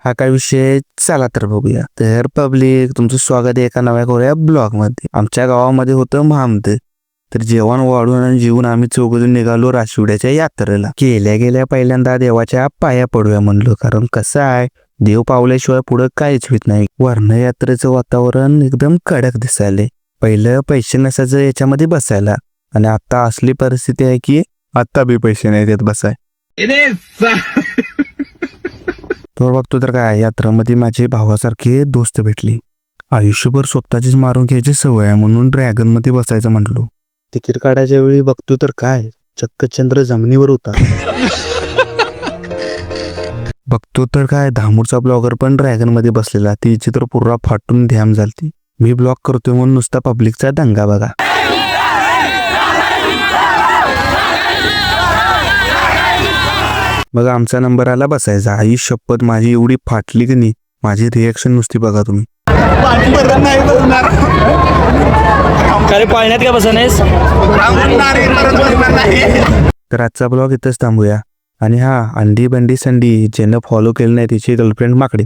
हा काय विषय, चला तर बघूया. तर पब्लिक, तुमचं स्वागत आहे एका नव्या कोऱ्या ब्लॉग मध्ये. आमच्या गावामध्ये होतं महामद. तर जेवण वाढून आणि जेवून आम्ही चौघजण निघालो राशिवड्याच्या यात्रेला. गेल्या पहिल्यांदा देवाच्या पाया पडूया म्हणलो, कारण कसं आहे, देव पावल्याशिवाय पुढे काहीच होत नाही. वर्ण यात्रेचं वातावरण एकदम कडक दिसायले. पहिलं पैसे नसायचं याच्यामध्ये बसायला, आणि आता असली परिस्थिती आहे की आता बी पैसे नाही देत बसाय. तो बघतो तर काय, यात्रामध्ये माझे भावासारखे दोस्त भेटले. आयुष्यभर स्वतःचीच मारून घ्यायची सवय आहे म्हणून ड्रॅगन मध्ये बसायचं म्हटलो. तिकीट काढायच्या वेळी बघतो तर काय, चक्क चंद्र जमिनीवर होता. बघतो तर काय, धामूरचा ब्लॉगर पण ड्रॅगन मध्ये बसलेला. तिची तर पुरा फाटून ध्यान झालती. मी ब्लॉग करतोय म्हणून नुसता पब्लिकचा दंगा बघा. बघा आमचा नंबर आला बसायचा. आई शपथ, माझी एवढी फाटली की नाही, माझी रिएक्शन नुसती बघा तुम्ही. पाळण्यात काय बसणेस. तर आजचा ब्लॉग इथंच थांबूया. आणि हा, अंडी बंडी संडी ज्यानं फॉलो केलं नाही तिची गर्लफ्रेंड माकडी.